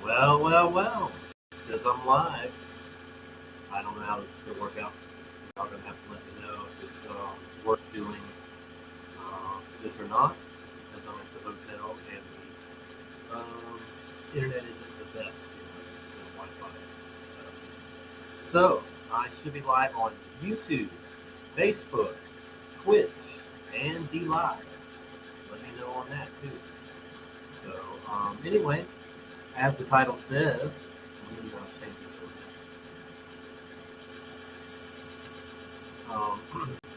Well. It says I'm live. I don't know how this is going to work out. Y'all going to have to let me know if it's worth doing this or not, because I'm at the hotel and the internet isn't the best, the Wi-Fi. So, I should be live on YouTube, Facebook, Twitch, and DLive. Let me know on that too. So, anyway, as the title says, let me change this one.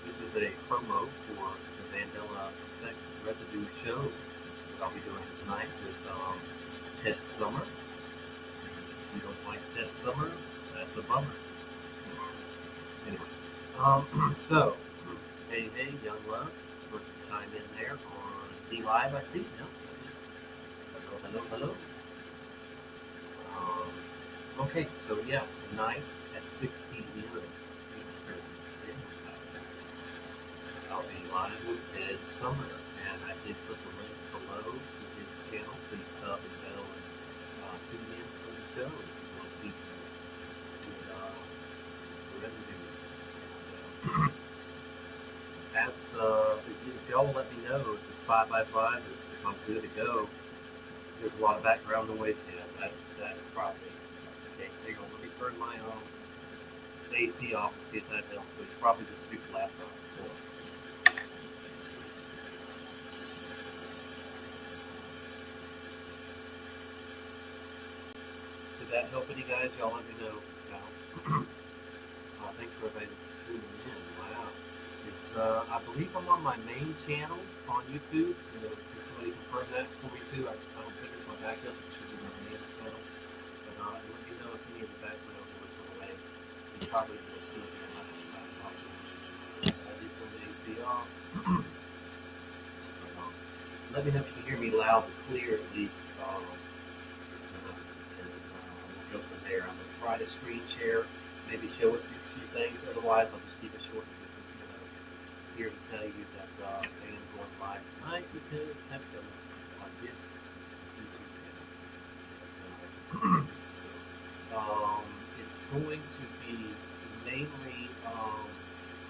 This is a promo for the Mandela Effect Residue show that I'll be doing tonight with Ted Summer. If you don't like Ted Summer, that's a bummer. Anyway, so, hey, Young Love, first to chime in there on DLive, I see. Yeah. Hello. Okay, so yeah, tonight at 6 p.m. Eastern Standard Time, I'll be live with Ted Summer, and I did put the link below to his channel. Please sub and bell and tune in for the show if you want to see some good residue. As if y'all will let me know if it's 5x5, if I'm good to go. There's a lot of background noise here. That's probably the case. Hang on, let me turn my AC off and see if that helps. But it's probably the stupid laptop. Did that help any guys? Y'all let me know, guys. Thanks for everybody that's tuning in. Wow. It's I believe I'm on my main channel on YouTube. Can somebody confirm that for me too? I don't think it's my backup. It should be my main channel. But let me know if any of the background noise went away. You probably will still be on my laptop. I did turn the AC off. Let me know if you can hear me loud and clear at least. And we'll go from there. I'm going to try to screen share, maybe show a few things. Otherwise, I'll just keep it short. Here to tell you that I am going live tonight with Ted Summer on this YouTube channel. So, it's going to be mainly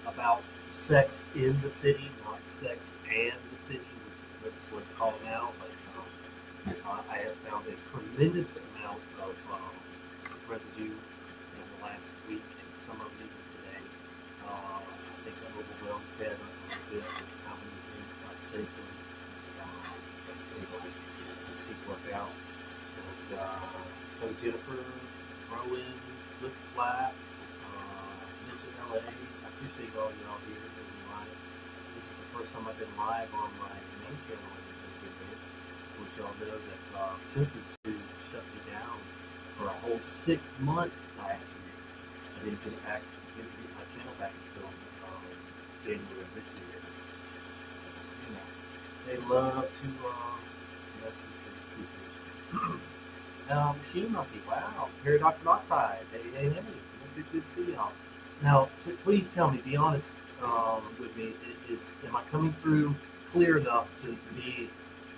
about sex in the city, not sex and the city, which is what it's called now. But I have found a tremendous amount of residue in the last week, and some of it even today. I think I overwhelmed Ted a little bit with how many things I sent him. Anyway, just see work out. And so Jennifer, Rowan, Flip Flat, Mr. LA, I appreciate all y'all here being live. This is the first time I've been live on my main channel. Which y'all know that Censortube shut me down for a whole 6 months last year. I didn't get my channel back until January of this year. So, they love to mess with your people. Machine Monkey, wow. Paradox and Oxide, hey. Good to see y'all. Now, please tell me, be honest with me, am I coming through clear enough to be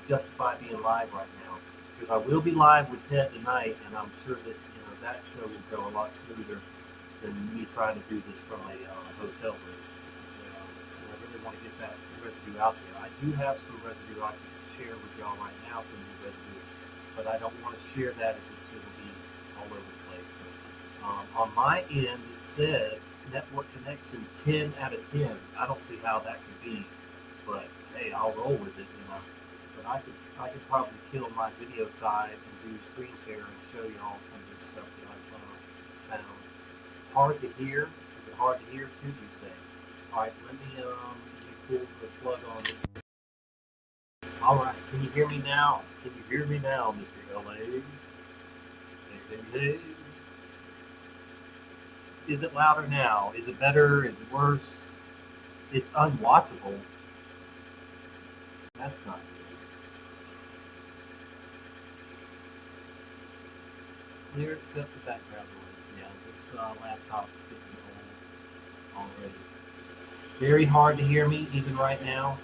justify being live right now? Because I will be live with Ted tonight, and I'm sure that that show will go a lot smoother than me trying to do this from a hotel room. And I really want to get that residue out there. I do have some residue I can share with y'all right now, some new residue, but I don't want to share that if it's going to be all over the place. So, on my end, it says network connection 10 out of 10. I don't see how that could be, but hey, I'll roll with it, But I could probably kill my video side and do screen share and show you all some of this stuff that I've found. Hard to hear? Is it hard to hear too, you say? Alright, let me pull the plug on it. Alright, can you hear me now? Can you hear me now, Mr. LA? Hey. Is it louder now? Is it better? Is it worse? It's unwatchable. That's not good. Clear except the background noise. Yeah, this laptop's getting old already. Very hard to hear me even right now.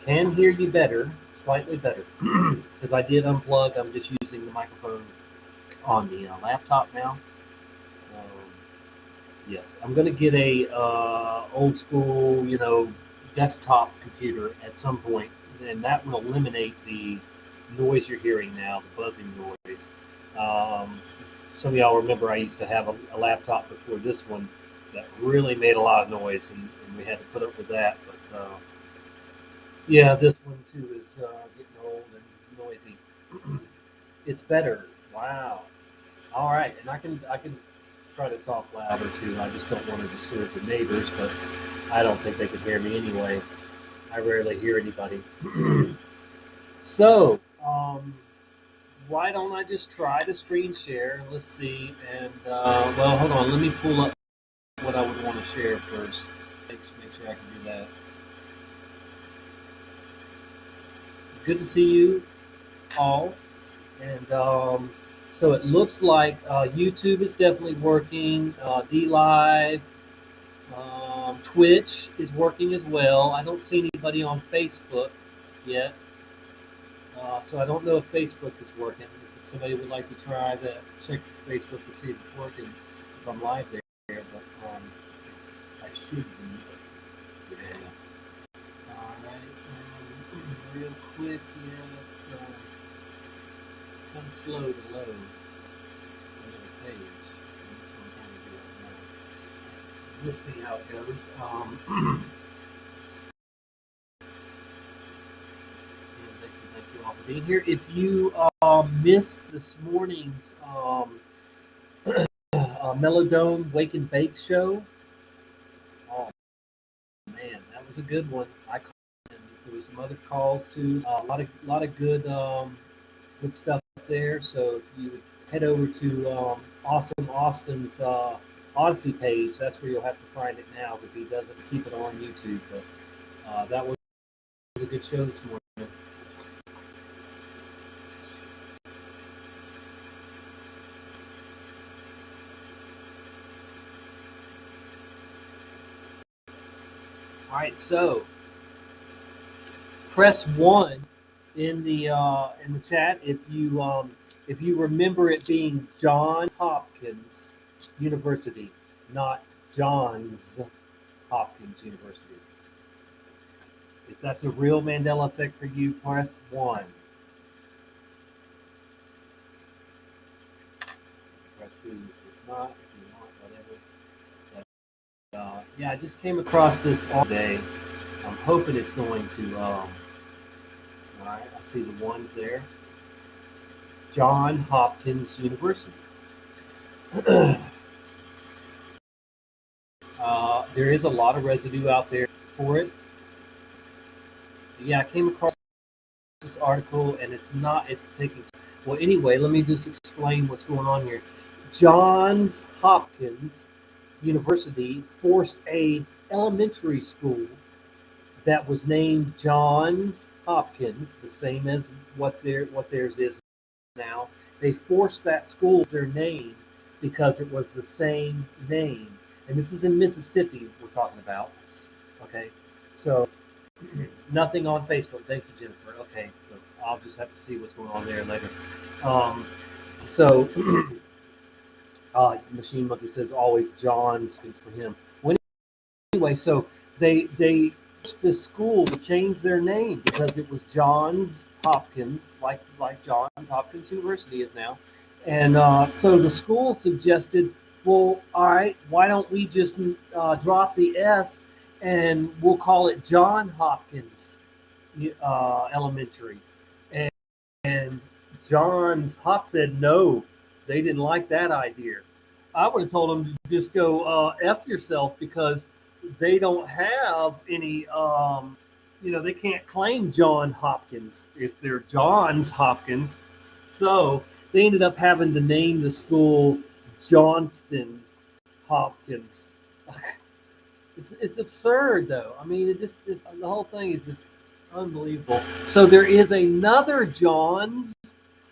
can hear you better, slightly better, because I did unplug. I'm just using the microphone on the laptop now. Um, yes, I'm going to get a old school, desktop computer at some point, and that will eliminate the noise you're hearing now, the buzzing noise. Um, some of y'all remember I used to have a laptop before this one that really made a lot of noise, and we had to put up with that. But yeah, this one too is getting old and noisy. It's better. Wow. All right, and I can try to talk louder too. I just don't want to disturb the neighbors, but I don't think they can hear me anyway. I rarely hear anybody. So, why don't I just try to screen share? Let's see. And well, hold on. Let me pull up what I would want to share first. Make sure I can do that. Good to see you all. And so it looks like YouTube is definitely working. D Live, Twitch is working as well. I don't see anybody on Facebook yet. So I don't know if Facebook is working. If somebody would like to try to check Facebook to see if it's working, if I'm live there, but I should be. Yeah. All right. Real quick, yeah, it's kind of slow to load another page. That's what I'm trying to do right now. We'll see how it goes. Thank you all for being here. If you missed this morning's Melodome Wake and Bake show, oh man, that was a good one. And there was some other calls too. A lot of good stuff there. So if you would head over to Awesome Austin's Odyssey page, that's where you'll have to find it now because he doesn't keep it on YouTube. But that was a good show this morning. All right, so press 1 in the chat if you remember it being John Hopkins University, not Johns Hopkins University. If that's a real Mandela effect for you, press 1. Press 2 if it's not. If you want, whatever. Yeah, I just came across this all day. I'm hoping it's going to. All right, I see the ones there. John Hopkins University. There is a lot of residue out there for it. Yeah, I came across this article, and it's taking. Well, anyway, let me just explain what's going on here. Johns Hopkins University forced a elementary school that was named Johns Hopkins, the same as what theirs is now. They forced that school as their name because it was the same name. And this is in Mississippi we're talking about. Okay, so nothing on Facebook. Thank you, Jennifer. Okay, so I'll just have to see what's going on there later. So Machine Monkey says always John's for him. Well, anyway, so they this school to change their name because it was Johns Hopkins, like Johns Hopkins University is now, and so the school suggested, well, all right, why don't we just drop the S and we'll call it John Hopkins Elementary, and Johns Hop said no. They didn't like that idea. I would have told them to just go F yourself because they don't have any, they can't claim John Hopkins if they're Johns Hopkins. So they ended up having to name the school Johnston Hopkins. It's absurd, though. I mean, the whole thing is just unbelievable. So there is another Johns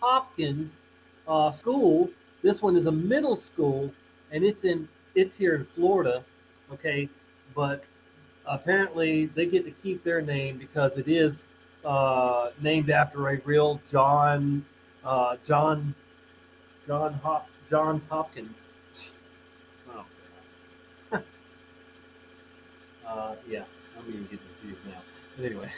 Hopkins school. This one is a middle school, and it's here in Florida. Okay, but Apparently, they get to keep their name because it is named after a real Johns Hopkins. Oh, yeah, I'm even getting confused now. But anyway,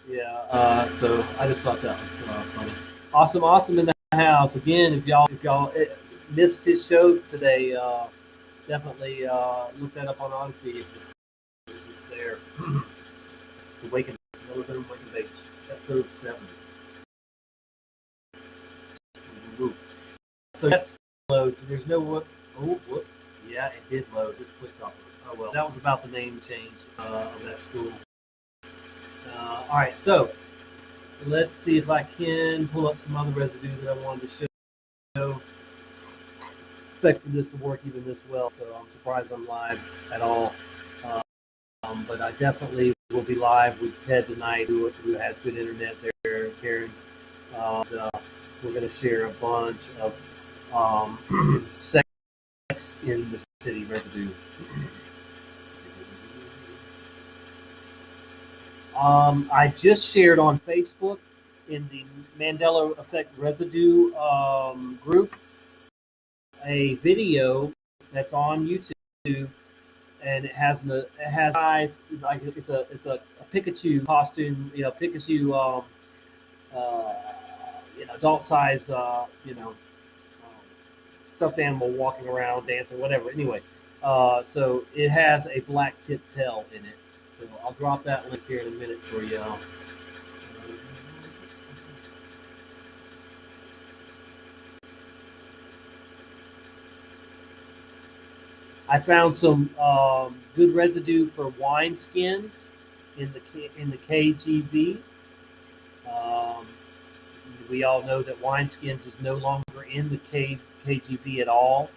yeah. So I just thought that was funny. Awesome, awesome in the house again. If y'all missed his show today, definitely look that up on Odyssey if it's there. The Waken, no Living Waken Bakes, episode 7. Ooh. So that's loads. There's no what. Oh, whoop. Yeah, it did load. Just clicked off. Oh well, that was about the name change of that school. All right, so let's see if I can pull up some other residue that I wanted to show. Expect for this to work even this well, so I'm surprised I'm live at all. But I definitely will be live with Ted tonight, who has good internet there, Karen's. We're going to share a bunch of sex in the city residue. I just shared on Facebook in the Mandela Effect Residue group a video that's on YouTube, and it has eyes like it's a Pikachu costume, Pikachu, adult size, stuffed animal walking around, dancing, whatever. Anyway, so it has a black tip tail in it. So I'll drop that link here in a minute for y'all. I found some good residue for wine skins in the KGV. Um, we all know that wine skins is no longer in the KGV at all.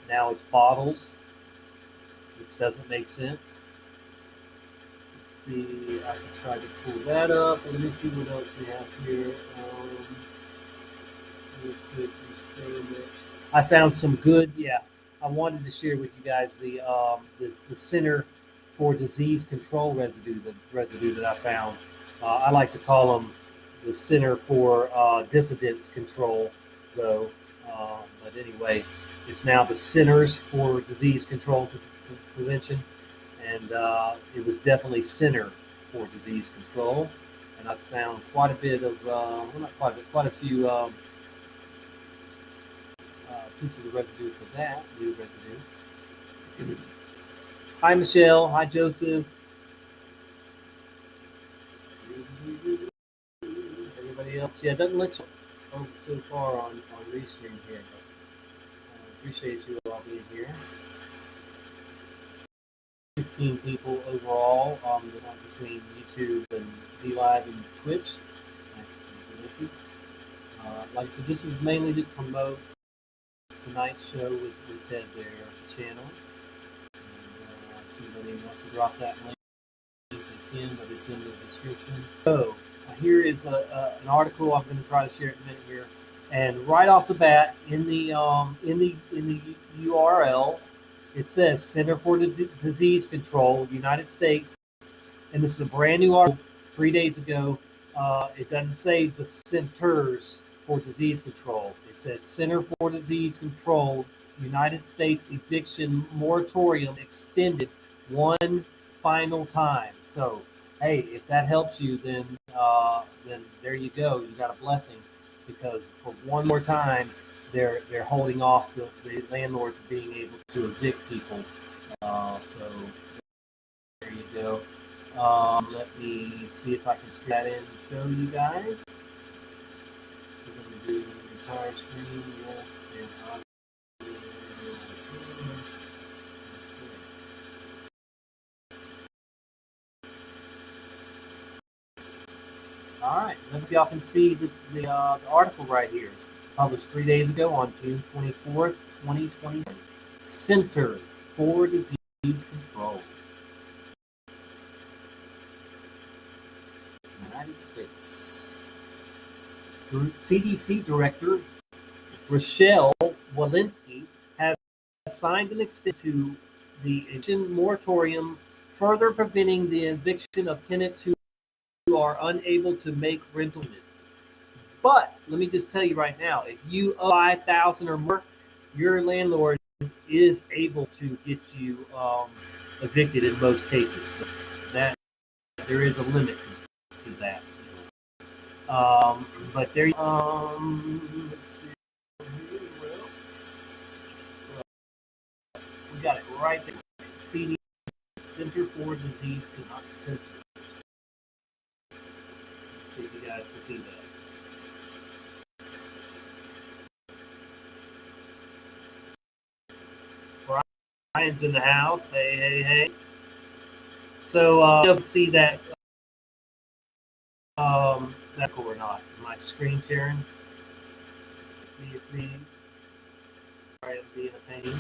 Now it's bottles, which doesn't make sense. Let's see, I can try to pull that up. Let me see what else we have here. Real quick, I found some good. Yeah, I wanted to share with you guys the Center for Disease Control residue, the residue that I found. I like to call them the Center for Dissidence Control, though. But anyway, it's now the Centers for Disease Control and Prevention, and it was definitely Center for Disease Control. And I found quite a bit of, well, not quite a bit, quite a few pieces of residue for that, new residue. Hi, Michelle. Hi, Joseph. Everybody else? Yeah, it doesn't let you so far on Restream here, but appreciate you all being here. 16 people overall between YouTube and DLive and Twitch. Nice. Like I said, this is mainly just to promote tonight's show with Ted, their channel. And see if anyone wants to drop that link. They can, but it's in the description. So here is an article I'm going to try to share in a minute here. And right off the bat, in the URL, it says Center for Disease Control, United States, and this is a brand new article 3 days ago. It doesn't say the Centers for Disease Control. It says Center for Disease Control, United States eviction moratorium extended one final time. So, hey, if that helps you, then there you go. You got a blessing, because for one more time, they're holding off the landlords being able to evict people. So there you go. Let me see if I can screen that in and show you guys. We're going to do the entire screen, yes, and all right. Let me if y'all can see the article right here. It's published 3 days ago on June 24th, 2020. Center for Disease Control, United States. CDC Director Rochelle Walensky has signed an extension to the eviction moratorium further preventing the eviction of tenants who are unable to make rental payments. But let me just tell you right now, if you owe $5,000 or more, your landlord is able to get you evicted in most cases. So that there is a limit to that. But there, let's see. What else? We got it right there. CD, Center for Disease Control, not Center. Let's see if you guys can see that. Brian's in the house. Hey, hey, hey. So, you can see that that cool or not. Am I screen sharing? Please. Sorry, I'm being a pain.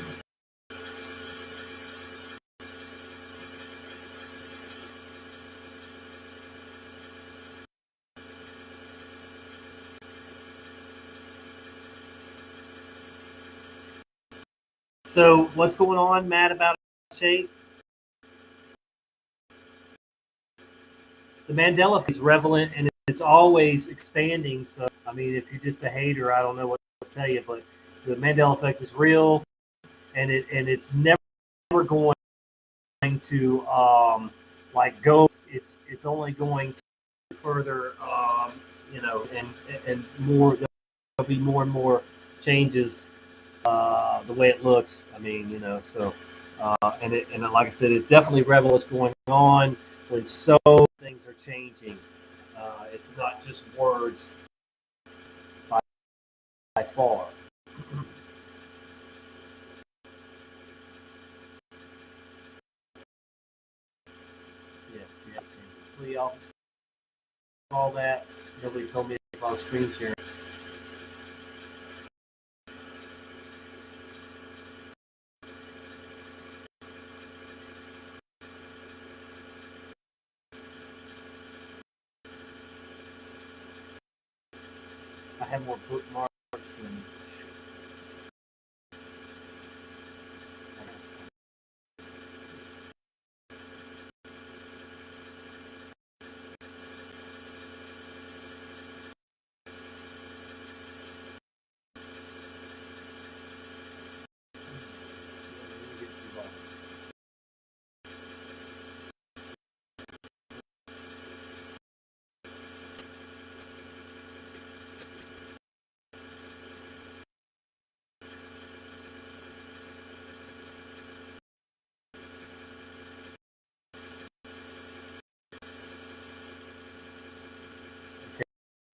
So, what's going on, Matt, about shape? The Mandela effect is relevant and it's always expanding. So, I mean, if you're just a hater, I don't know what to tell you, but the Mandela effect is real, and it's never going to like go. It's only going to further, and more. There'll be more and more changes. The way it looks, I mean, so and like I said, it's definitely relevant what's going on when so things are changing. It's not just words by far. Yes. We all saw that. Nobody told me if I was screen sharing. I have more bookmarks than.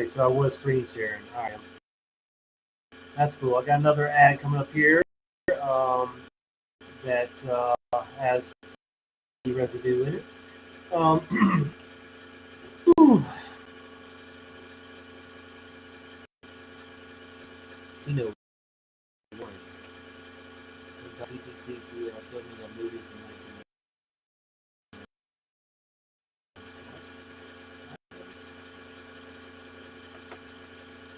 Okay, so I was screen sharing. All right. That's cool. I got another ad coming up here that has residue in it. You know, filming a movie from 1990.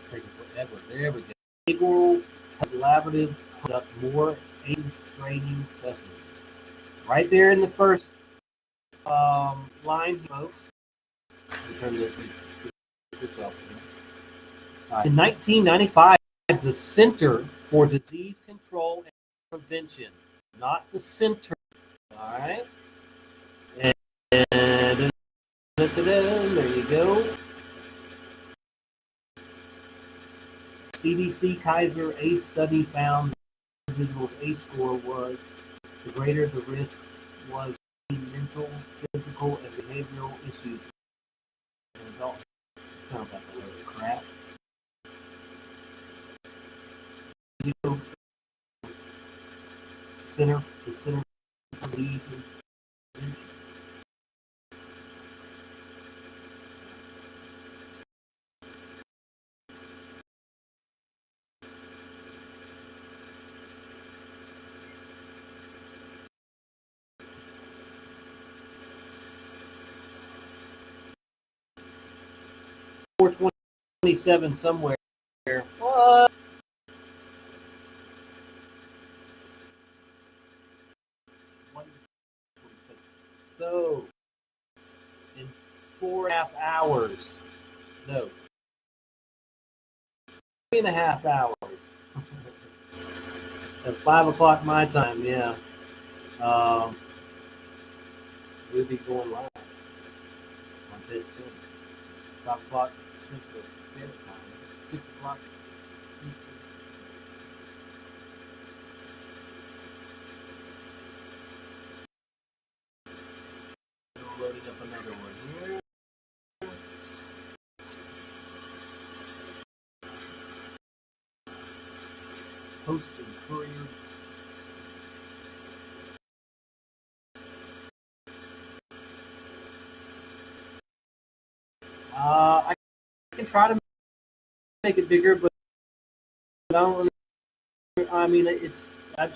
Taking forever. There we go. Integral Collaborative put up more ACE training sessions. Right there in the first line, folks. Turn this up. In 1995, the Center for Disease Control and Prevention, not the center. All right. And there you go. CDC Kaiser ACE study found the individual's ACE score was the greater the risk was mental, physical, and behavioral issues in adults. Sounds like a load of crap. The Center for Disease and Prevention. $427 somewhere. What? So 4.5 hours. No, 3.5 hours. At 5 o'clock my time, yeah. We'll be going live on this soon. 5 o'clock Central Standard Time. 6 o'clock Eastern. Loading up another one here. Post and courier. I can try to make it bigger, but I don't. I mean, that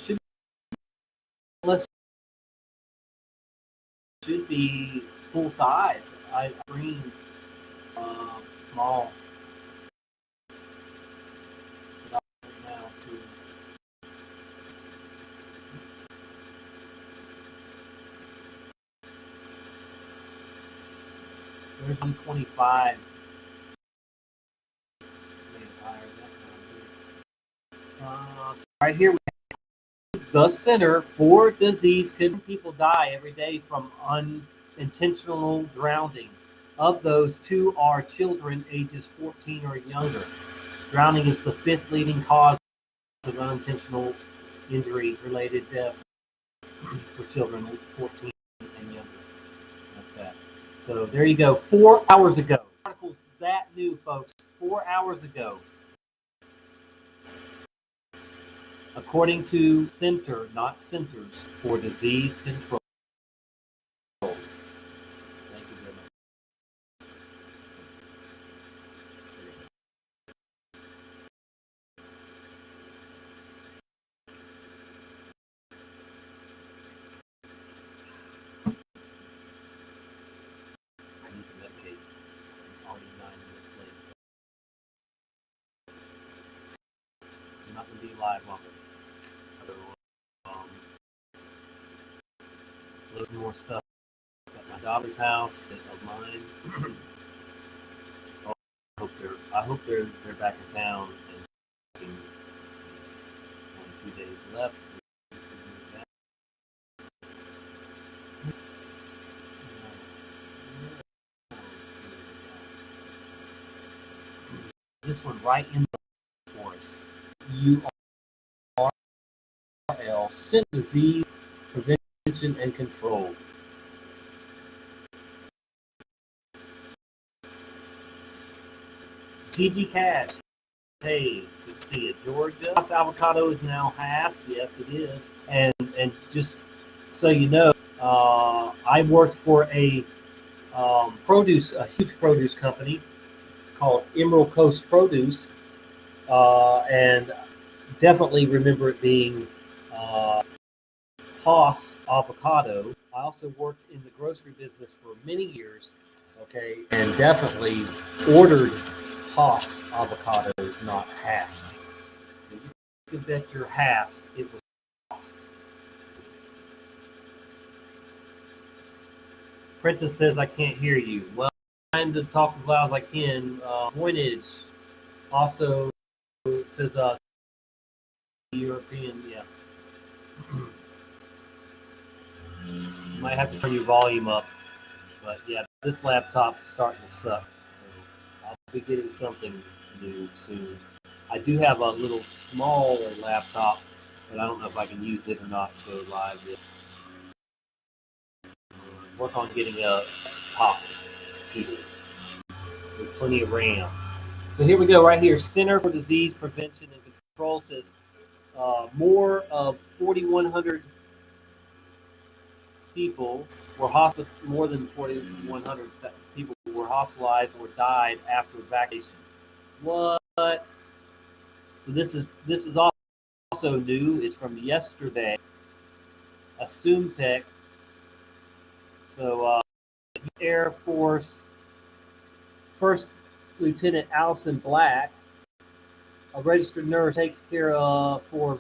should be full size. I bring small now to. There's 125. Right here, we have the Center for Disease. People die every day from unintentional drowning. Of those, 2 are children ages 14 or younger. Drowning is the 5th leading cause of unintentional injury-related deaths for children 14 and younger. That's that. So there you go. 4 hours ago. Articles that new, folks. 4 hours ago. According to Center, not Centers for Disease Control. Thank you very much. I need to medicate. I'm already 9 minutes late. I'm not going to be live longer. There's more stuff at my daughter's house of mine. I hope they're back in town and only 2 days left. This one right in the forest. URL, Disease Prevention and Control. Gigi Cash. Hey, good to see you. Georgia. Avocado is now Hass. Yes, it is. And just so you know, I worked for a huge produce company called Emerald Coast Produce, and definitely remember it being Hass Avocado. I also worked in the grocery business for many years, okay, and definitely ordered Hass avocados, not Hass. So you can bet your Hass it was Hass. Princess says I can't hear you. Well, I'm trying to talk as loud as I can. Pointage also says European, yeah. You might have to turn your volume up, but yeah, this laptop's starting to suck. So I'll be getting something new soon. I do have a little smaller laptop, but I don't know if I can use it or not to go live yet. Work on getting a top computer with plenty of RAM. So here we go, right here. Center for Disease Prevention and Control says more of 4,100 people were more than 4,100 people were hospitalized or died after vaccination. What? So this is also new. It's from yesterday. Assumetech. So Air Force First Lieutenant Allison Black, a registered nurse, takes care of for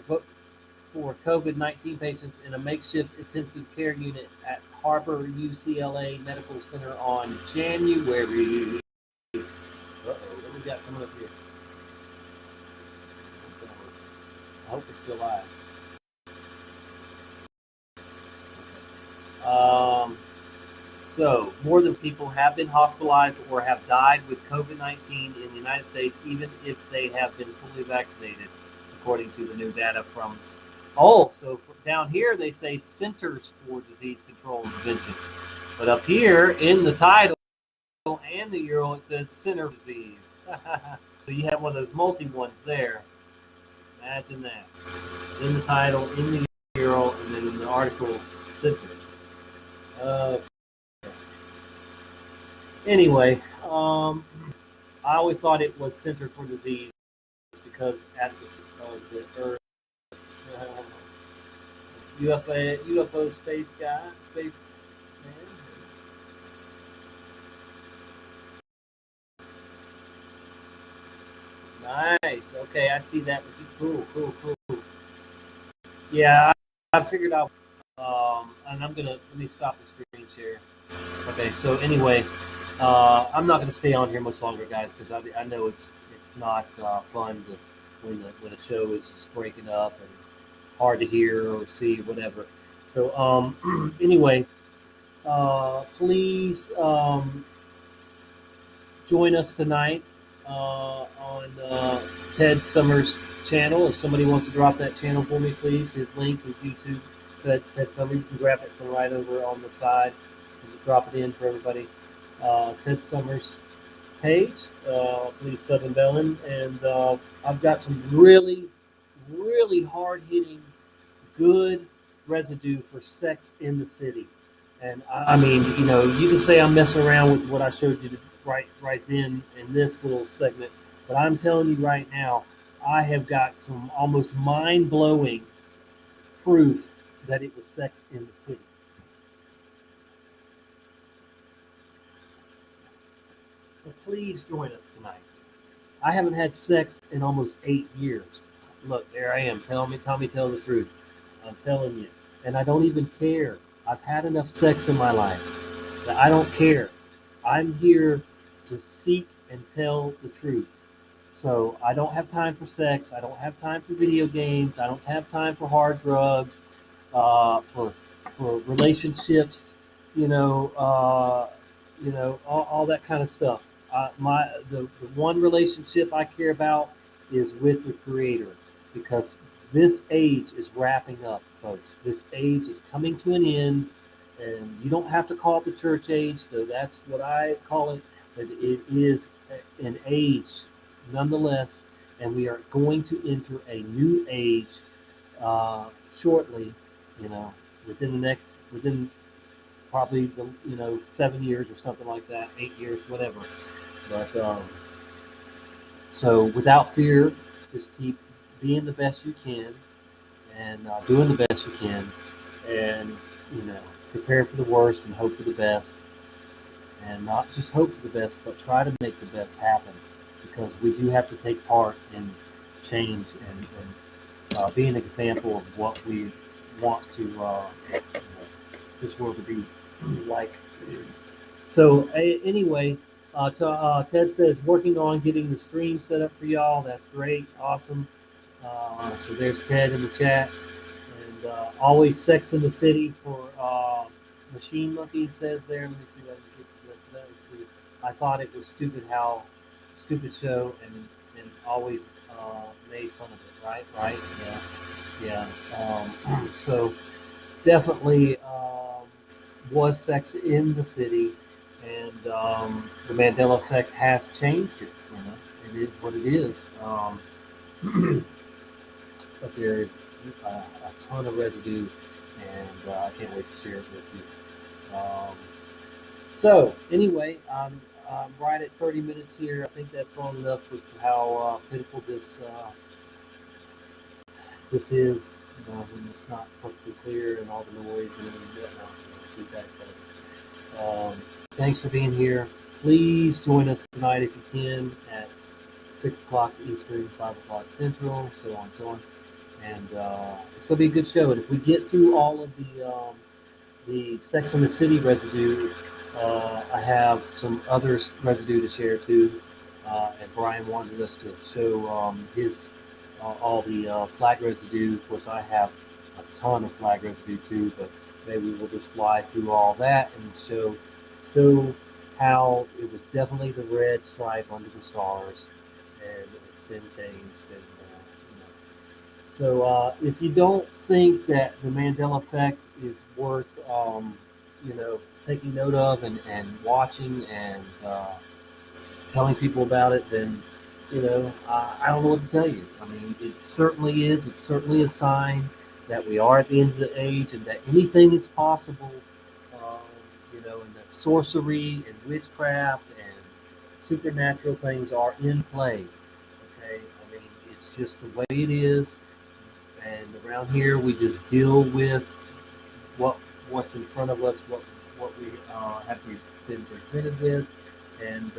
for COVID-19 patients in a makeshift intensive care unit at Harbor UCLA Medical Center on January. What do we got coming up here? I hope we're still live. So, more than people have been hospitalized or have died with COVID-19 in the United States, even if they have been fully vaccinated, according to the new data from. So down here they say Centers for Disease Control and Prevention, but up here in the title and the URL it says Center for Disease. So you have one of those multi ones there. Imagine that. In the title, in the URL, and then in the article, Centers. Anyway, I always thought it was Center for Disease because at the Earth, UFO space man. Nice. Okay, I see that. Cool. Yeah, I figured out. And let me stop the screen share. Okay, so anyway. I'm not going to stay on here much longer, guys, because I know it's not fun when a show is just breaking up and hard to hear or see, whatever. So anyway, please join us tonight on Ted Summers' channel. If somebody wants to drop that channel for me, please. His link is YouTube. Ted Summers. You can grab it from right over on the side and just drop it in for everybody. Ted Summers page, please sub and bellin, and I've got some really hard-hitting, good residue for sex in the city. And I mean, you can say I'm messing around with what I showed you right then in this little segment, but I'm telling you right now, I have got some almost mind-blowing proof that it was sex in the city. So please join us tonight. I haven't had sex in almost 8 years. Look, there I am. Tell me the truth. I'm telling you. And I don't even care. I've had enough sex in my life that I don't care. I'm here to seek and tell the truth. So I don't have time for sex. I don't have time for video games. I don't have time for hard drugs, for relationships, all that kind of stuff. The one relationship I care about is with the Creator, because this age is wrapping up, folks. This age is coming to an end, and you don't have to call it the church age, though that's what I call it, but it is an age nonetheless, and we are going to enter a new age shortly, within probably 7 years or something like that, 8 years, whatever. But so without fear, just keep being the best you can and doing the best you can, and prepare for the worst and hope for the best, and not just hope for the best, but try to make the best happen, because we do have to take part in change and be an example of what we want to this world to be like. So anyway, Ted says working on getting the stream set up for y'all. That's great, awesome. So there's Ted in the chat, and always sex in the city for Machine Monkey says there. Let me see if I can get the rest of that. Let's see. I thought it was stupid show, and always made fun of it. Right? Yeah. So definitely was sex in the city, and the Mandela effect has changed it. It is what it is. But there is a ton of residue, and I can't wait to share it with you. So anyway, I'm right at 30 minutes here. I think that's long enough with how pitiful this is. When it's not perfectly clear and all the noise and everything. Thanks for being here. Please join us tonight if you can at 6 o'clock Eastern, 5 o'clock Central, so on and so on. and it's going to be a good show. And if we get through all of the Sex and the City residue, I have some other residue to share too. And Brian wanted us to show his all the flag residue. Of course, I have a ton of flag residue too, but maybe we'll just fly through all that and show how it was definitely the red stripe under the stars, and it's been changed. And so if you don't think that the Mandela effect is worth, taking note of and watching and telling people about it, then, I don't know what to tell you. I mean, it certainly is. It's certainly a sign that we are at the end of the age and that anything is possible, um, and that sorcery and witchcraft and supernatural things are in play. Okay? I mean, it's just the way it is. And around here, we just deal with what what's in front of us, what we have been presented with, and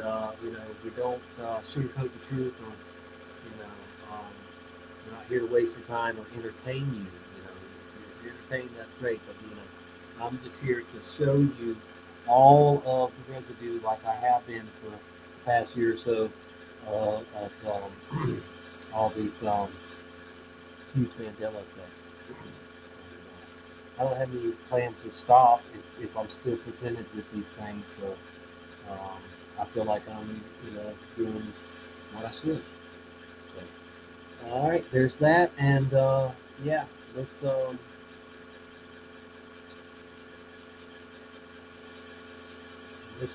we don't sugarcoat the truth, or we're not here to waste your time or entertain you. If you're entertained, that's great, but I'm just here to show you all of the residue, like I have been for the past year or so, of all these huge Mandela effects. I don't have any plans to stop if I'm still presented with these things. So I feel like I'm, doing what I should. So, all right, there's that, and yeah, let's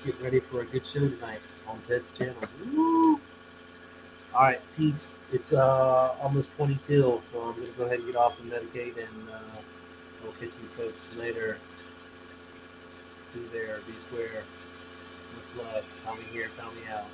get ready for a good show tonight on Ted's channel. Woo! All right, peace. It's almost 20 till, so I'm gonna go ahead and get off and medicate, and we'll catch you folks later. Be there, be square. Much love. Tommy here, Tommy out.